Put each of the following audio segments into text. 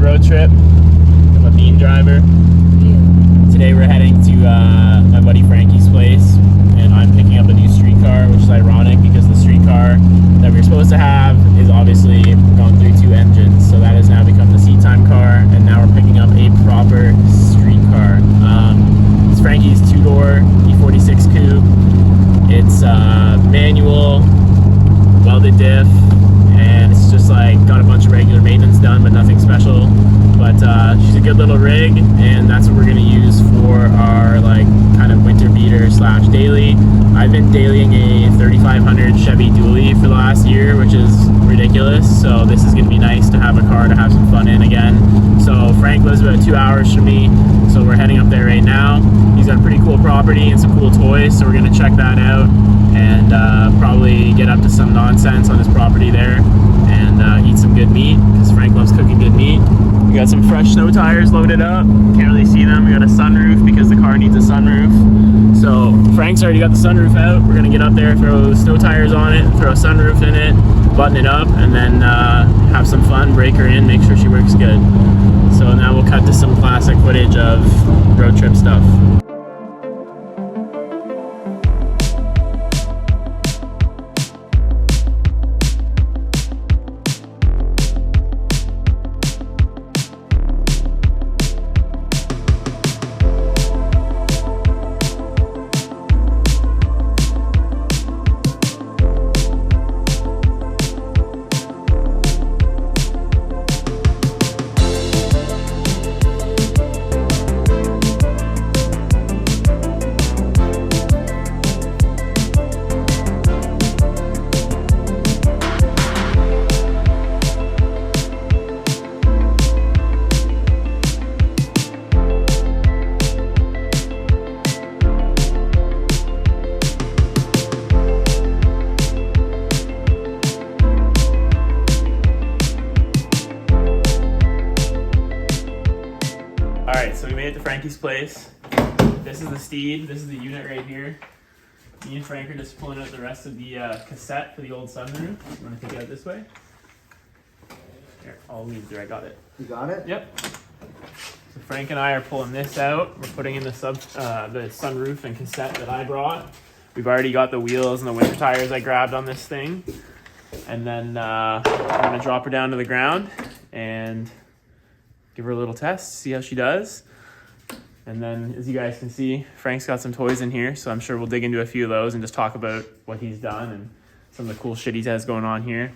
road trip. I'm a bean driver. Today we're heading to my buddy Franky's place, and I'm picking up a new streetcar, which is ironic because the streetcar that we were supposed to have is obviously gone through 2 engines, so that has now become the seat time car, and now we're picking up a proper streetcar. It's Franky's 2-door E46 coupe. It's manual, welded diff, and it's just like got a bunch of regular maintenance done, but nothing special. But she's a good little rig, and that's what we're gonna use for our like kind of winter beater slash daily. I've been dailying a 3500 Chevy dually for the last year, which is ridiculous. So this is gonna be nice to have a car to have some fun in again. So Frank lives about 2 hours from me, so we're heading up there right now. He's got a pretty cool property and some cool toys, so we're gonna check that out and probably get up to some nonsense on his property there and eat some good meat, because Frank loves cooking good meat. We got some fresh snow tires loaded up. Can't really see them. We got a sunroof because the car needs a sunroof. So Frank's already got the sunroof out. We're gonna get up there, throw snow tires on it, throw a sunroof in it, button it up, and then have some fun, break her in, make sure she works good. So now we'll cut to some classic footage of road trip stuff. Alright, so we made it to Franky's place. This is the Steed, this is the unit right here. Me and Frank are just pulling out the rest of the cassette for the old sunroof. You want to take it out this way? Here, I'll leave through, I got it. You got it? Yep. So Frank and I are pulling this out. We're putting in the sunroof and cassette that I brought. We've already got the wheels and the winter tires I grabbed on this thing. And then we're going to drop her down to the ground and give her a little test, see how she does. And then, as you guys can see, Frank's got some toys in here, so I'm sure we'll dig into a few of those and just talk about what he's done and some of the cool shit he has going on here.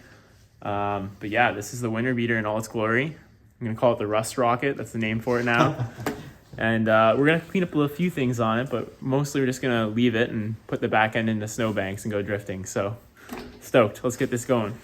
But yeah, this is the winter beater in all its glory. I'm gonna call it the Rust Rocket. That's the name for it now. And we're gonna clean up a few things on it, but mostly we're just gonna leave it and put the back end into snowbanks and go drifting. So stoked. Let's get this going.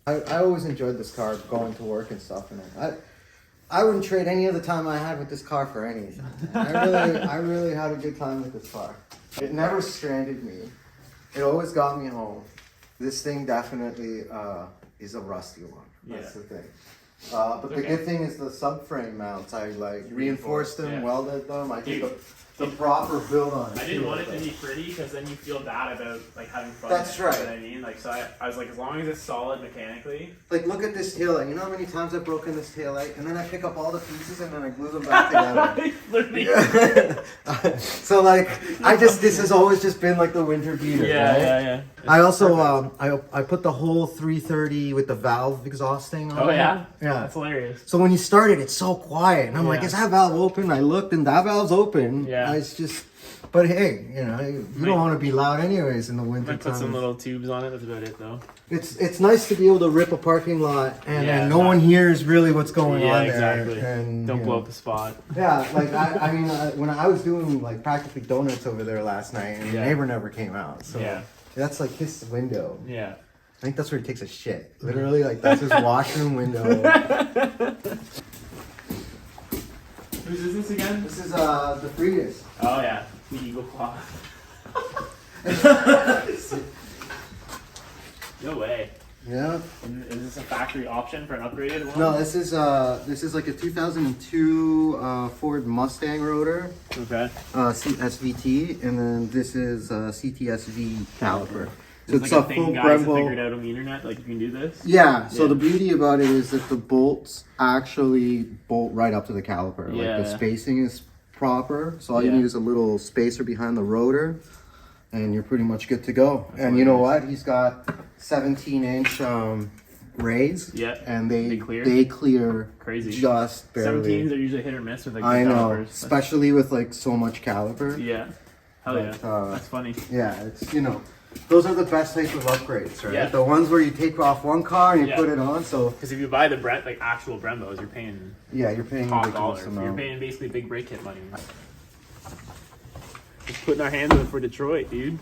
I always enjoyed this car going to work and stuff, and I wouldn't trade any of the time I had with this car for anything. I really had a good time with this car. It never stranded me. It always got me home. This thing definitely is a rusty one. That's the thing. But the good thing is the subframe mounts. I reinforced them, welded them. I did the proper build on it. I didn't want it to be pretty because then you feel bad about like having fun. That's right. You know what I mean? Like, so I was like, as long as it's solid mechanically. Like, look at this taillight. You know how many times I've broken this taillight, and then I pick up all the pieces and then I glue them back together. So like, this has always just been like the winter beater. Yeah. I also I put the whole 330 with the valve exhausting on. Oh yeah. Yeah. That's hilarious. So when you start it, it's so quiet, and I'm like, is that valve open? I looked, and that valve's open. Yeah. It's just, but hey, you know, you don't want to be loud anyways in the winter. Might put some little tubes on it. That's about it though. It's nice to be able to rip a parking lot and no one hears really what's going on exactly. there. And don't blow up the spot. Yeah, like I mean, when I was doing like practically donuts over there last night, and the neighbor never came out. So that's like his window. Yeah. I think that's where he takes a shit. Literally, like that's his washroom window. Whose is this again? This is the Prius. Oh yeah, the Eagle Claw. No way. Yeah. Is this a factory option for an upgraded one? No, this is like a 2002 Ford Mustang rotor. Okay. SVT, and then this is CTSV caliper. So It's like a thing guys have figured out on the internet, like you can do this? Yeah, so the beauty about it is that the bolts actually bolt right up to the caliper. Yeah. Like the spacing is proper, so all you need is a little spacer behind the rotor, and you're pretty much good to go. That's and you know what? He's got 17-inch rays, and they clear crazy, just barely. 17s are usually hit or miss with like I know, calipers. especially with like so much caliper. Yeah, hell yeah, that's funny. Yeah, it's, you know, those are the best type of upgrades, right? Yeah. The ones where you take off one car and you put it on. So because if you buy the like actual Brembos, you're paying you're paying top dollar. You're paying basically big brake kit money. Just putting our hands up for Detroit, dude.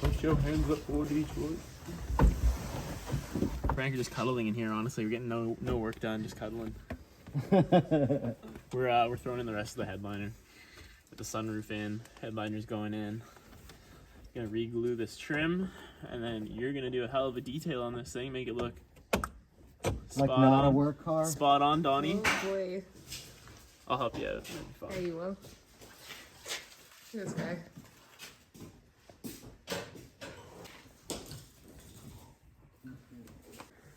Put your hands up for Detroit. Frank, just cuddling in here. Honestly, we're getting no work done, just cuddling. We're throwing in the rest of the headliner with the sunroof in. Headliner's going in. Gonna re-glue this trim, and then you're gonna do a hell of a detail on this thing, make it look like not a work car. Spot on, Donnie. Oh boy. I'll help you out. There you will. This guy.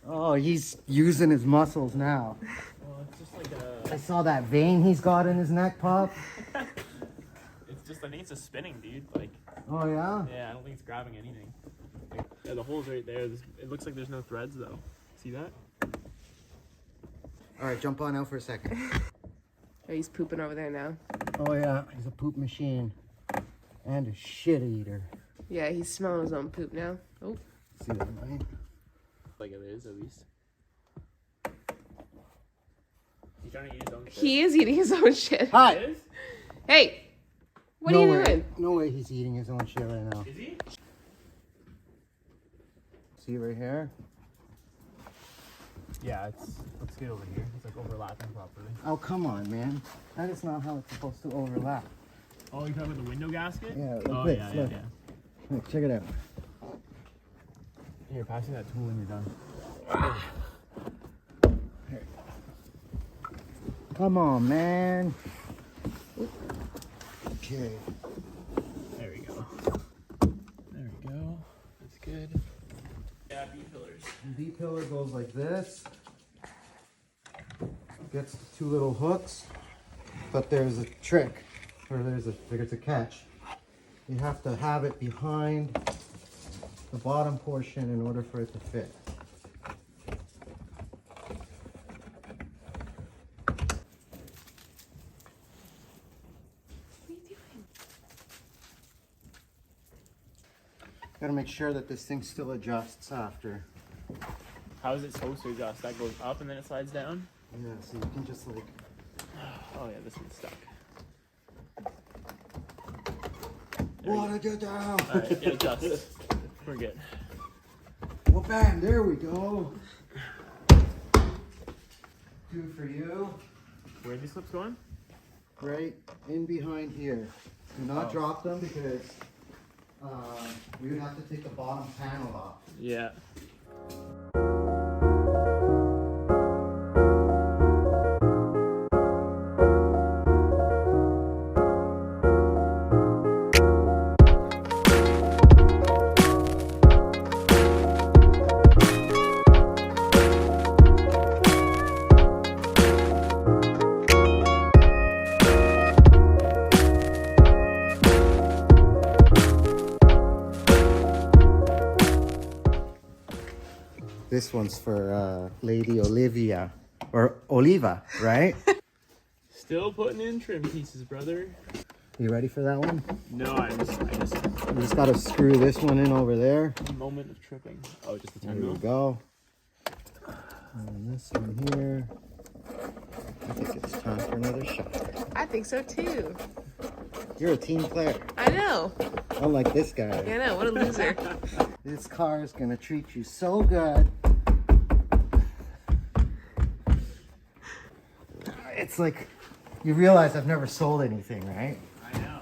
Oh, he's using his muscles now. Well, it's just like a. I saw that vein he's got in his neck pop. It's just, I think it's just spinning, dude. Like. Oh yeah. Yeah, I don't think it's grabbing anything. Like, yeah, the hole's right there. It looks like there's no threads though. See that? All right, jump on out for a second. Oh, he's pooping over there now. Oh yeah, he's a poop machine and a shit eater. Yeah, he's smelling his own poop now. Oh. See that, right? Like it is, at least. He's trying to eat his own shit. He is eating his own shit. Hi. He is? Hey, what are you doing? No way he's eating his own shit right now. Is he? See right here? Yeah, let's get over here. It's like overlapping properly. Oh, come on, man. That is not how it's supposed to overlap. Oh, you're talking about the window gasket? Yeah, like oh, this, yeah, look. yeah. Look, check it out. Here, pass me that tool when you're done. Here. Come on, man. Okay. There we go. There we go. That's good. Yeah, B-pillars. B-pillar goes like this. Gets the two little hooks. But there's a trick, or there's a catch. You have to have it behind the bottom portion in order for it to fit. Gotta make sure that this thing still adjusts after. How is it supposed to adjust? That goes up and then it slides down? Yeah, so you can just like... Oh yeah, this one's stuck. Water go down! Alright, it adjusts. We're good. Well, bam, there we go. Two for you. Where are these clips going? Right in behind here. Do not drop them because we would have to take the bottom panel off. Yeah. This one's for Lady Olivia, or Oliva, right? Still putting in trim pieces, brother. You ready for that one? No, I just You just gotta screw this one in over there. moment of tripping. Oh, just the There 10 you mil. go. And this one here. I think it's time for another shot. I think so too. You're a team player, I know. unlike this guy. I know. What a loser. This car is gonna treat you so good. It's like, you realize I've never sold anything, right? I know.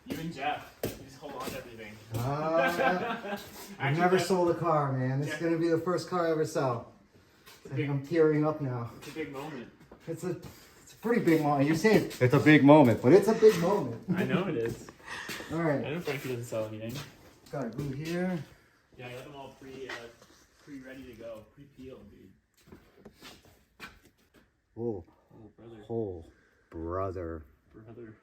You and Jeff, you just hold on to everything. I've never sold a car, man. This is gonna be the first car I ever sell. I think I'm tearing up now. It's a big moment. It's a pretty big moment. You're saying it's a big moment, but it's a big moment. I know it is. All right. I know Franky doesn't sell anything. Got a glue here. Yeah, I got them all pre-ready to go, pre-peeled, dude. Oh, brother. oh, brother. Brother.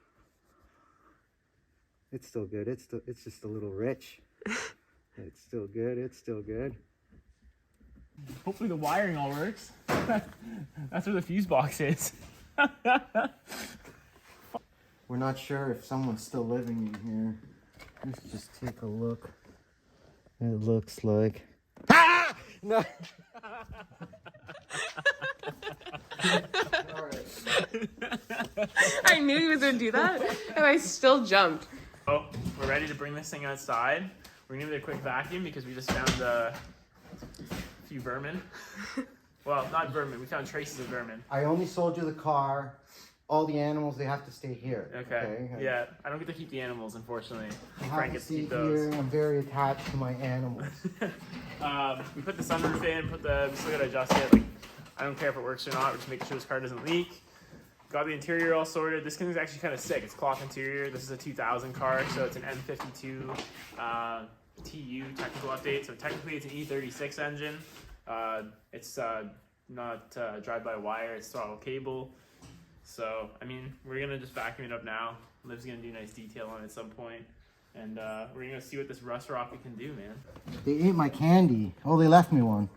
It's still good. It's just a little rich. It's still good. It's still good. Hopefully the wiring all works. That's where the fuse box is. We're not sure if someone's still living in here. Let's just take a look. It looks like... Ah! No. I knew he was gonna do that, and I still jumped. Oh, we're ready to bring this thing outside. We're gonna give it a quick vacuum because we just found a few vermin. Well, not vermin. We found traces of vermin. I only sold you the car. All the animals, they have to stay here. Okay. Yeah, I don't get to keep the animals, unfortunately. I Frank have to gets to stay keep those. here. I'm very attached to my animals. We put the sunroof in. We still gotta adjust it. Like, I don't care if it works or not. We're just making sure this car doesn't leak. Got the interior all sorted. This thing is actually kind of sick. It's cloth interior. This is a 2000 car, so it's an N52 TU technical update. So technically, it's an E36 engine. It's not drive-by-wire. It's throttle cable. So, I mean, we're going to just vacuum it up now. Liv's going to do nice detail on it at some point. And we're going to see what this rust rocket can do, man. They ate my candy. Oh, they left me one.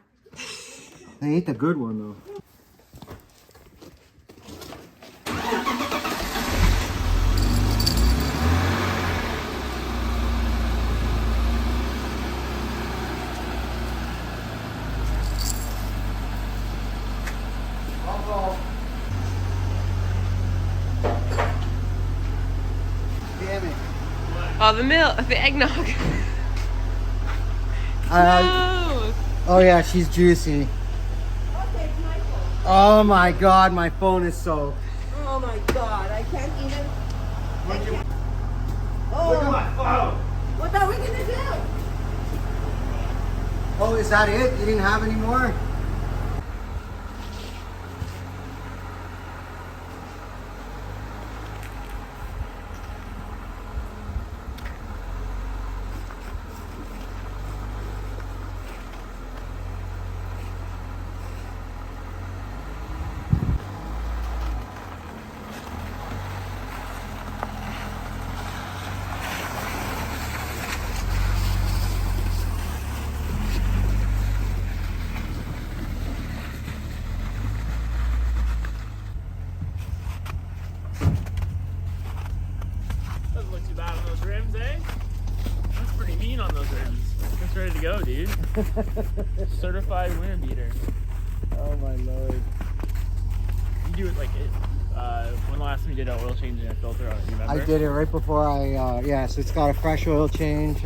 They ate the good one, though. Oh, the eggnog. No. Oh yeah, she's juicy. Oh my god, my phone is soaked. Oh my god, I can't even. Look at my phone. What are we gonna do? Oh, is that it? You didn't have any more? Doesn't look too bad on those rims, eh? That's pretty mean on those rims. It's ready to go, dude. Certified winter beater. Oh my lord. You do it like it. When the last time you did an oil change and a filter on it, you remember? I did it right before yeah, so it's got a fresh oil change,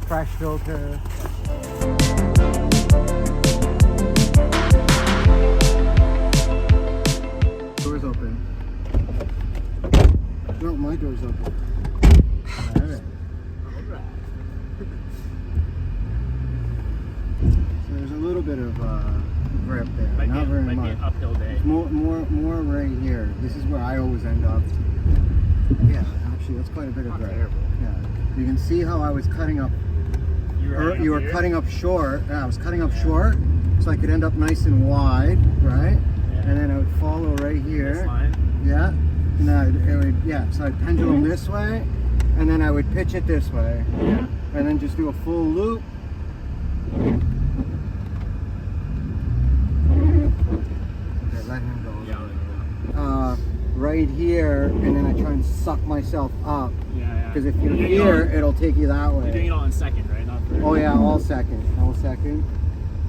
fresh filter. Door's open. No, my door's open. Alright. So there's a little bit of grip there, not very might much. be an uphill day. More right here. This is where I always end up. Yeah, actually, that's quite a bit of Not grip. terrible. Yeah, you can see how I was cutting up. You were cutting up short. Yeah, I was cutting up short, so I could end up nice and wide, right? Yeah. And then I would follow right here. This line. Yeah. And it would, yeah. So I'd pendulum this way, and then I would pitch it this way. Yeah. And then just do a full loop. Okay, let him go. Yeah. Right here, and then I try and suck myself up. Yeah. Because if you're here, it'll take you that way. You're doing it all in second, right? Not first. Oh yeah, all second.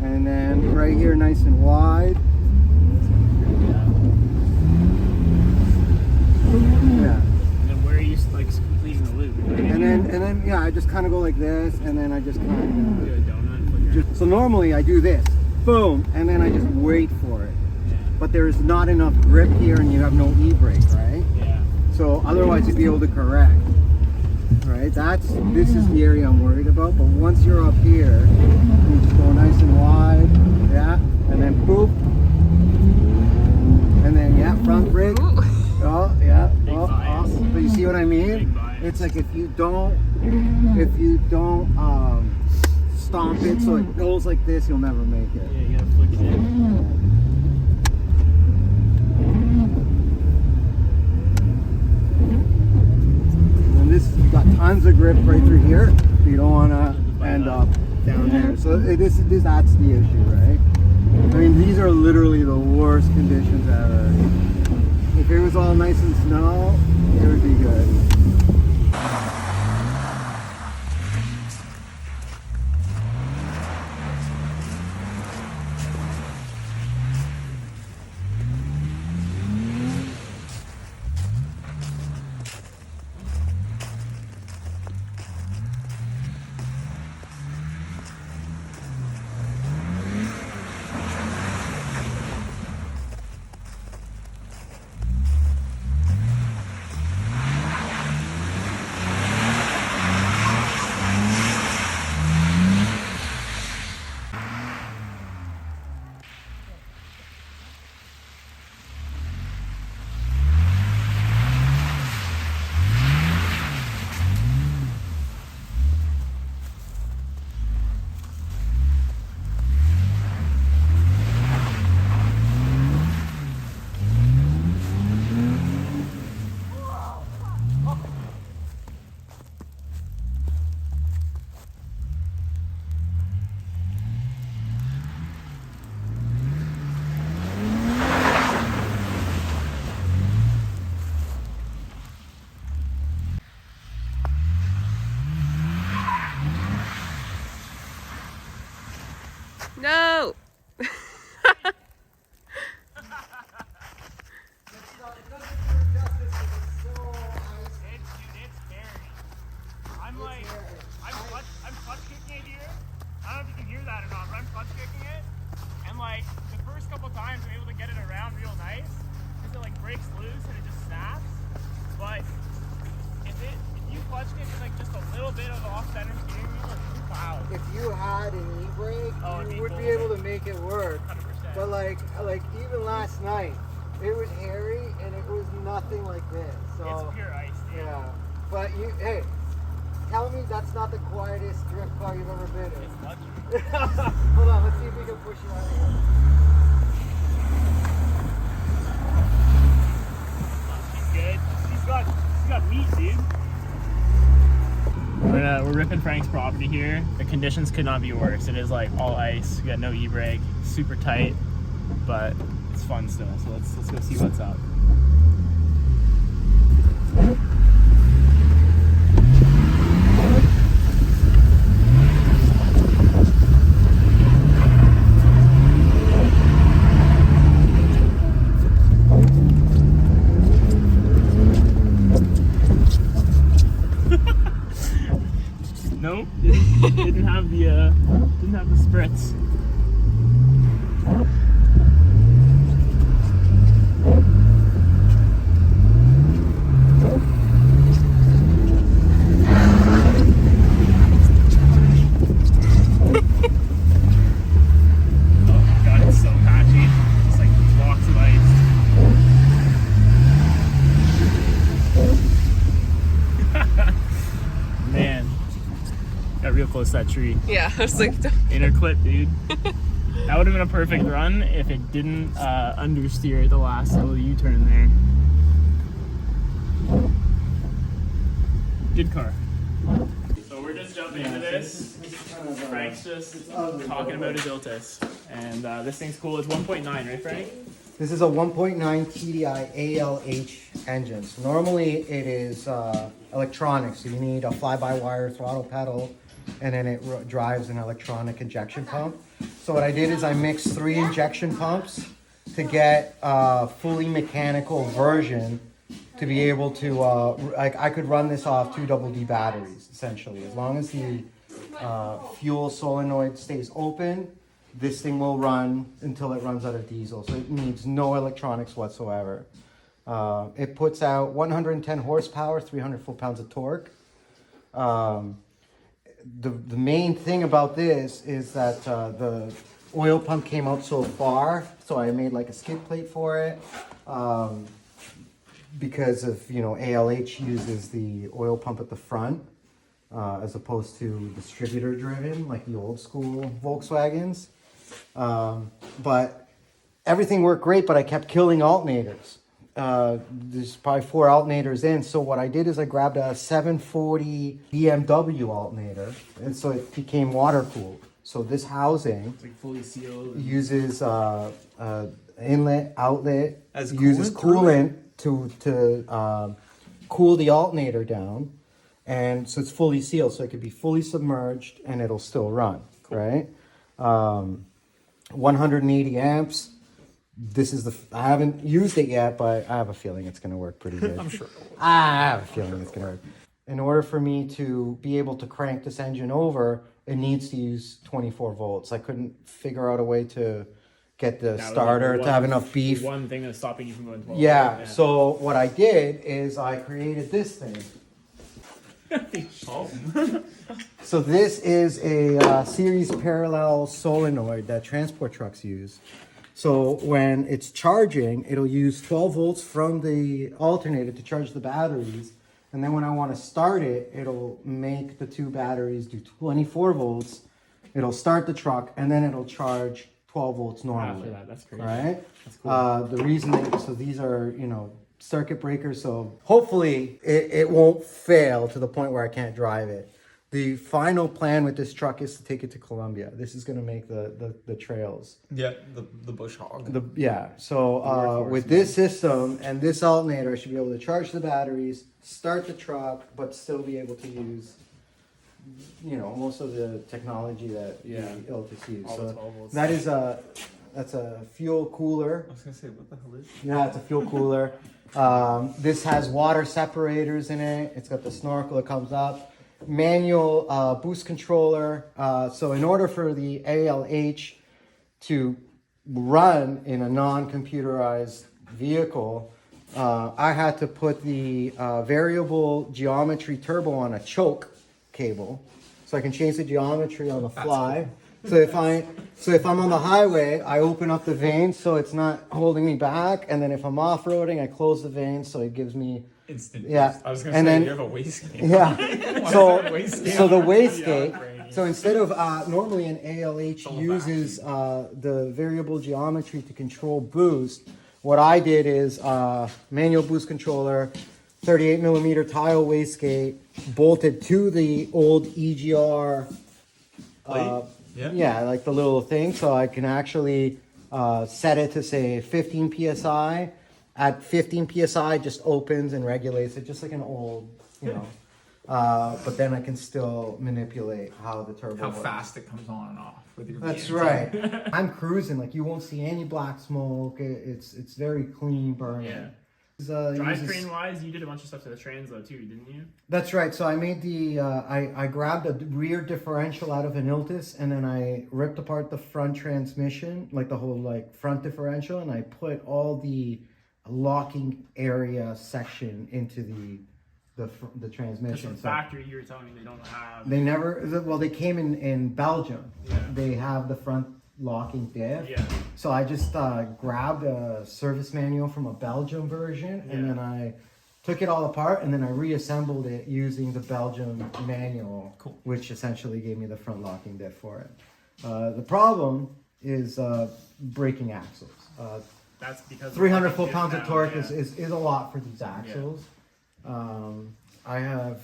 And then right here, nice and wide. Yeah. And then where are you like completing the loop? And then yeah, I just kind of go like this, and then I just kind Do a donut. of. So normally I do this, boom, and then I just wait for it. Yeah. But there's not enough grip here, and you have no e-brake, right? Yeah. So otherwise you'd be able to correct. right? This is the area I'm worried about. But once you're up here, you just go nice and wide, yeah, and then boop, and then yeah, front brake. Oh yeah, but you see what I mean? It's like if you don't stomp it so it goes like this, you'll never make it. Yeah, you gotta flick it in. You've got tons of grip right through here, so you don't want to end up down there. So that's the issue, right? I mean, these are literally the worst conditions ever. If it was all nice and snow, it would be good. No! I'm clutch kicking it here. I don't know if you can hear that or not, but I'm clutch kicking it. And like the first couple times I'm able to get it around real nice because it like breaks loose and it just snaps. But if you clutch kick it like just a little bit of off center steering wheel, it's too loud. If you had an e-brake, you would be able to make it work. 100%. But like even last night, it was hairy and it was nothing like this. So It's pure ice, dude. yeah. But hey, tell me that's not the quietest drift car you've ever been in. It's lucky. Hold on, let's see if we can push you out of here. She's good. She's got meat, dude. We're ripping Frank's property here. The conditions could not be worse. It is like all ice. We got no e-brake, super tight, but it's fun still. So let's go see what's up. Nope, didn't have the spritz. Oh god, it's so patchy. Just like blocks of ice. Man. Got real close to that tree. Yeah, I was like, Inner clip, dude. That would have been a perfect run if it didn't understeer at the last little U-turn there. Good car. So we're just jumping into this. Frank's just talking about his Iltis. And this thing's cool. It's 1.9, right, Frank? This is a 1.9 TDI ALH engine. So normally it is electronics. So you need a fly-by-wire throttle pedal, and then it drives an electronic injection pump. So what I did is I mixed 3 injection pumps to get a fully mechanical version to be able to, I could run this off 2 double D batteries, essentially. As long as the fuel solenoid stays open, this thing will run until it runs out of diesel. So it needs no electronics whatsoever. It puts out 110 horsepower, 300 foot-pounds of torque. The main thing about this is that the oil pump came out so far, so I made like a skid plate for it. Because of, ALH uses the oil pump at the front as opposed to distributor driven like the old school Volkswagens. But everything worked great, but I kept killing alternators. There's probably 4 alternators in. So what I did is I grabbed a 740 BMW alternator, and so it became water cooled. So this housing It's like fully sealed. uses inlet, outlet, As uses coolant coolant to cool the alternator down, and so it's fully sealed, so it could be fully submerged and it'll still run, right? 180 amps. This is I haven't used it yet, but I have a feeling it's going to work pretty good. I'm sure. I have a feeling it's going to work. In order for me to be able to crank this engine over, it needs to use 24 volts. I couldn't figure out a way to get the That was like starter to have enough beef. One thing that's stopping you from going 12. Yeah, so what I did is I created this thing. So this is a series parallel solenoid that transport trucks use. So when it's charging, it'll use 12 volts from the alternator to charge the batteries. And then when I want to start it, it'll make the 2 batteries do 24 volts. It'll start the truck, and then it'll charge 12 volts normally. After that, that's crazy. Right? That's cool. The reason so these are, circuit breakers. So hopefully it won't fail to the point where I can't drive it. The final plan with this truck is to take it to Colombia. This is going to make the trails. Yeah, the bush hog. So with this system and this alternator, I should be able to charge the batteries, start the truck, but still be able to use, most of the technology that the Iltis use. All the So 12 volts. that's a fuel cooler. I was gonna say, what the hell is? Yeah, it's a fuel cooler. This has water separators in it. It's got the snorkel that comes up. Manual boost controller. So in order for the ALH to run in a non-computerized vehicle, I had to put the variable geometry turbo on a choke cable, so I can change the geometry on the fly. So if I'm on the highway, I open up the vanes so it's not holding me back, and then if I'm off-roading, I close the vanes so it gives me Instant. Yeah, I was gonna and say then- you have a wastegate. yeah. So wastegate? the wastegate. Franky. So instead of normally an ALH uses the variable geometry to control boost, what I did is manual boost controller, 38 millimeter tile wastegate, bolted to the old EGR. Plate? Yeah. Yeah, like the little thing, so I can actually set it to say 15 psi. At 15 psi, it just opens and regulates it, just like an old, but then I can still manipulate how the turbo How works. fast it comes on and off with your. That's VNT. right. I'm cruising, like you won't see any black smoke. It's very clean burning. Yeah. It's, Drivetrain wise, you did a bunch of stuff to the trans though too, didn't you? That's right. So I made I grabbed a rear differential out of an Iltis, and then I ripped apart the front transmission, like the whole front differential, and I put all the locking area section into the Because transmission. the factory, you were telling me they don't have. They never. Well, they came in Belgium. Yeah. They have the front locking diff. Yeah. So I just grabbed a service manual from a Belgium version, and Yeah. then I took it all apart, and then I reassembled it using the Belgium manual, Cool. which essentially gave me the front locking diff for it. The problem is braking axles. That's because 300 of the foot-pounds of now, torque yeah. is a lot for these axles. I have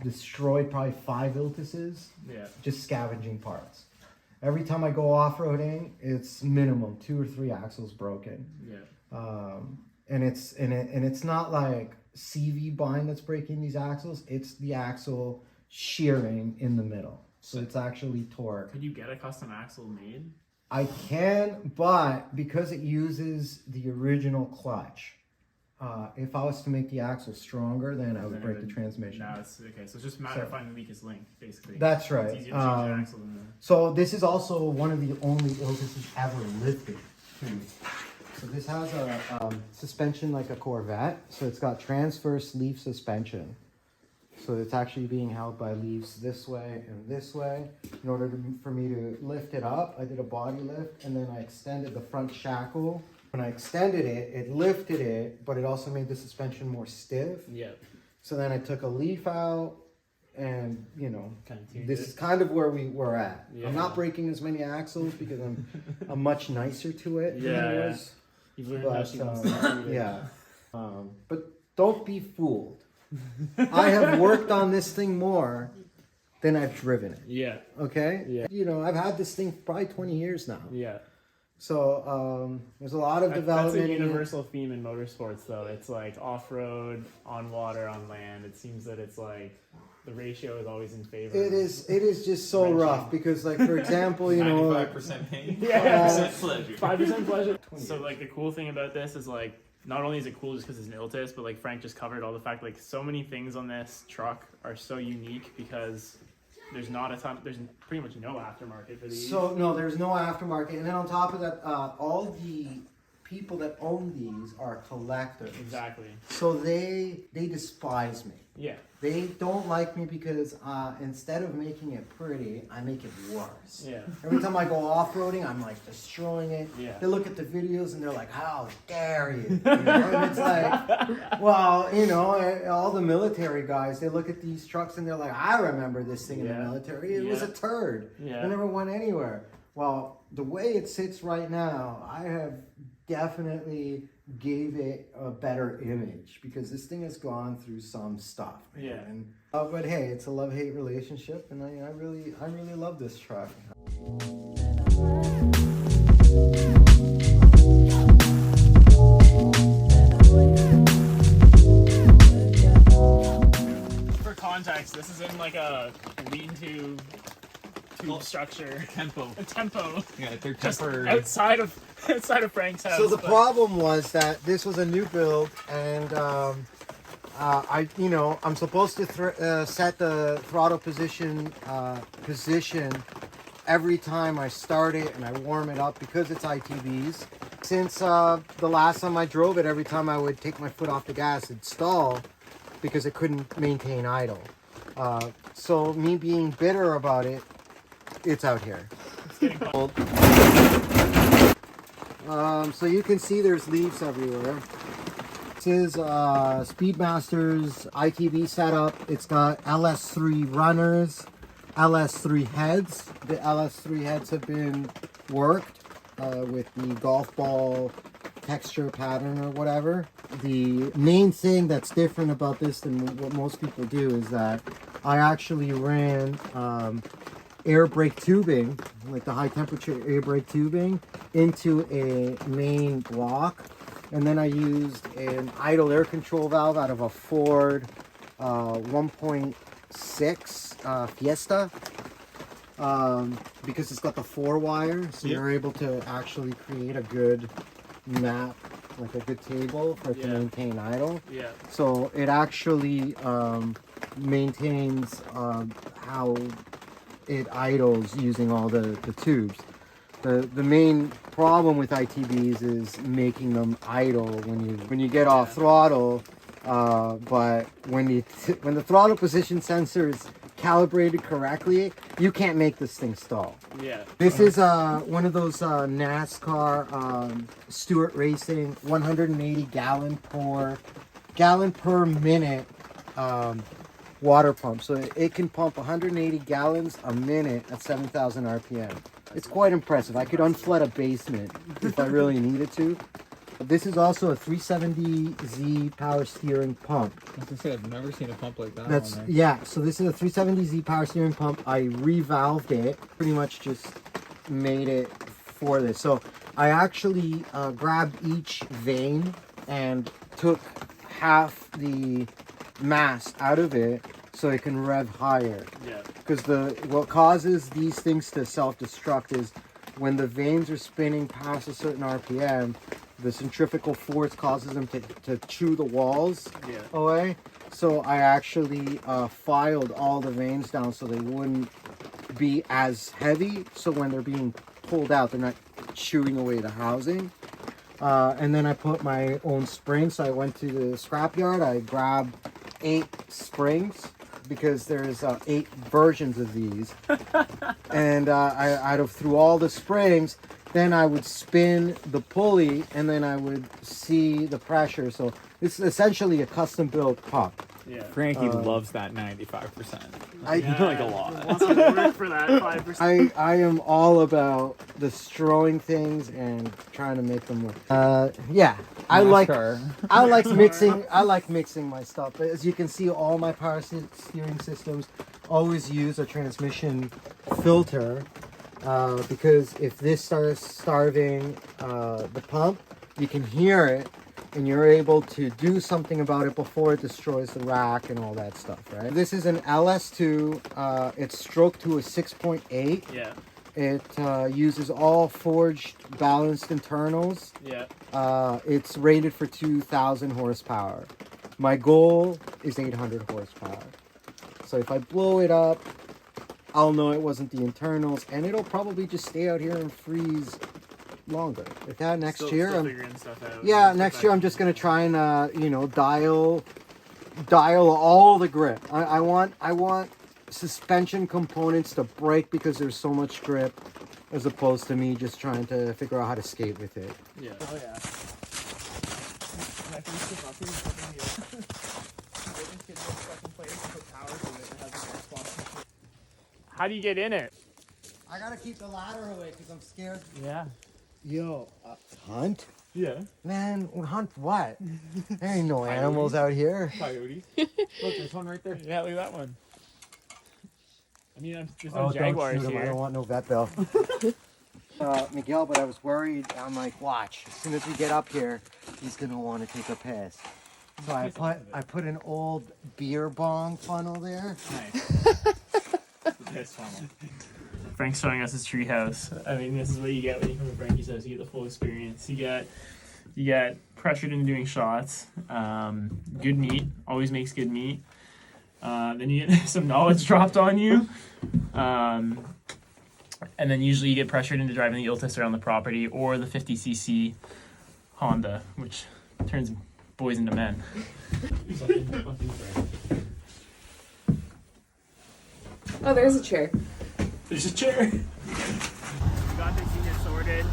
destroyed probably 5 Iltises Yeah. just scavenging parts. Every time I go off-roading, it's minimum 2 or 3 axles broken. Yeah. And it's not like CV bind that's breaking these axles. It's the axle shearing in the middle. So it's actually torque. Could you get a custom axle made? I can, but because it uses the original clutch, if I was to make the axle stronger, then I would Then it break the would- transmission. No, it's okay. So it's just a matter of So- finding the weakest link, basically. That's right. It's easier to change an axle than the. So this is also one of the only Iltises ever lifted too. So this has a suspension like a Corvette. So it's got transverse leaf suspension. So it's actually being held by leaves this way and this way. In order for me to lift it up, I did a body lift, and then I extended the front shackle. When I extended it, it lifted it, but it also made the suspension more stiff. Yeah. So then I took a leaf out, and you know, Kind of tuned this it. is kind of where we were at. Yeah. I'm not breaking as many axles because I'm much nicer to it than I Yeah. was. You've learned how But she wants to shoot it. yeah, but don't be fooled. I have worked on this thing more than I've driven it. Yeah. Okay. Yeah. You know, I've had this thing probably 20 years now. Yeah. So there's a lot of That's development. a in it. universal theme in motorsports, though. It's like off-road, on water, on land. It seems that it's like the ratio is always in favor. It is just so Wrenching. rough because, like, for example, you know, 95% pain, Yeah. 5% pleasure. 5% pleasure. So like the cool thing about this is like not only is it cool just because it's an Iltis, but like Frank just covered all the fact like so many things on this truck are so unique because there's not a ton. There's pretty much no aftermarket for these. so no, there's no aftermarket, and then on top of that, all the people that own these are collectors. Exactly. So they despise me. Yeah. They don't like me because instead of making it pretty, I make it worse. Yeah. Every time I go off-roading, I'm like destroying it. Yeah. They look at the videos and they're like, "How dare you?" You know? And it's like, well, you know, all the military guys, they look at these trucks and they're like, "I remember this thing in Yeah. the military. It was Yeah. a turd. Yeah. It never went anywhere." Well, the way it sits right now, I have definitely gave it a better image because this thing has gone through some stuff. Man. Yeah. And, but hey, it's a love-hate relationship, and I really love this truck. For context, this is in like a lean-to tube structure. Tempo. A tempo. Yeah, they're Just temporary. outside of Frank's house. So the but- problem was that this was a new build, and I'm supposed to set the throttle position every time I start it and I warm it up because it's ITBs. Since the last time I drove it, every time I would take my foot off the gas, it'd stall because it couldn't maintain idle. So me being bitter about it, it's out here. It's getting cold. So you can see there's leaves everywhere. This is Speedmaster's ITB setup. It's got LS3 runners, LS3 heads. The LS3 heads have been worked with the golf ball texture pattern or whatever. The main thing that's different about this than what most people do is that I actually ran air brake tubing, like the high temperature air brake tubing, into a main block, and then I used an idle air control valve out of a Ford 1.6 Fiesta, because it's got the 4-wire, so you're able to actually create a good map, like a good table for it to Yeah. maintain idle. Yeah. So it actually maintains how it idles using all the tubes. The main problem with ITBs is making them idle when you get off throttle. But when the throttle position sensor is calibrated correctly, you can't make this thing stall. Yeah. This is one of those NASCAR Stewart Racing 180 gallon per minute water pump. So it can pump 180 gallons a minute at 7,000 RPM. It's quite impressive. I could unflood a basement if I really needed to. This is also a 370Z power steering pump. As I said, I've never seen a pump like that That's on there. yeah. So this is a 370Z power steering pump. I revalved it. Pretty much just made it for this. So I actually grabbed each vane and took half the mass out of it so it can rev higher. Yeah. Because what causes these things to self-destruct is when the vanes are spinning past a certain RPM, the centrifugal force causes them to chew the walls Yeah. away. So I actually filed all the vanes down so they wouldn't be as heavy. So when they're being pulled out, they're not chewing away the housing. And then I put my own springs. So I went to the scrapyard. I grabbed 8 springs. because there's 8 versions of these. And through all the springs, then I would spin the pulley and then I would see the pressure. So it's essentially a custom built pump. Yeah. Frankie loves that 95%. I like a lot. Wants to work for that 5%. I am all about destroying things and trying to make them work. I like mixing my stuff. As you can see, all my power steering systems always use a transmission filter because if this starts starving the pump, you can hear it and you're able to do something about it before it destroys the rack and all that stuff, right? This is an LS2. It's stroked to a 6.8. Yeah. It uses all forged balanced internals. Yeah. It's rated for 2,000 horsepower. My goal is 800 horsepower. So if I blow it up, I'll know it wasn't the internals, and it'll probably just stay out here and freeze longer. If that next year, figuring stuff out. next year I'm just gonna try and dial all the grip. I want suspension components to break because there's so much grip, as opposed to me just trying to figure out how to skate with it. Yeah. Oh yeah. How do you get in it? I gotta keep the ladder away because I'm scared. Yeah. Yo, hunt? Yeah. Man, hunt what? There ain't no animals out here. Coyotes. Look, there's one right there. Yeah, look at that one. I mean, there's no jaguars I here. don't want no vet bill. Miguel, but I was worried. I'm like, watch. As soon as we get up here, he's gonna want to take a piss. So I put an old beer bong funnel there. Nice. Frank's showing us his treehouse. I mean, this is what you get when you come to Frankie's house. You get the full experience. You get pressured into doing shots. Good meat. Always makes good meat. Then you get some knowledge dropped on you. And then usually you get pressured into driving the Iltis around the property or the 50cc Honda, which turns boys into men. Oh, there's a chair. There's a chair. We got this unit sorted.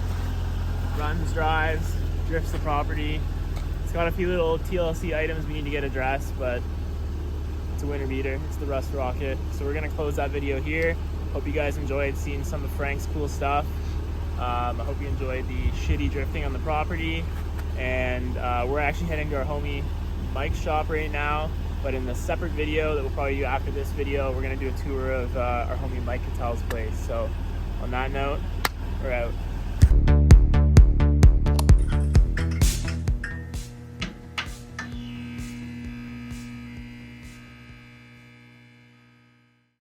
Runs, drives, drifts the property. It's got a few little TLC items we need to get addressed, but it's a winter beater. It's the Rust Rocket. So we're gonna close that video here. Hope you guys enjoyed seeing some of Frank's cool stuff. I hope you enjoyed the shitty drifting on the property. And we're actually heading to our homie Mike's shop right now. But in the separate video that we'll probably do after this video, we're gonna do a tour of our homie Mike Catel's place. So on that note, we're out.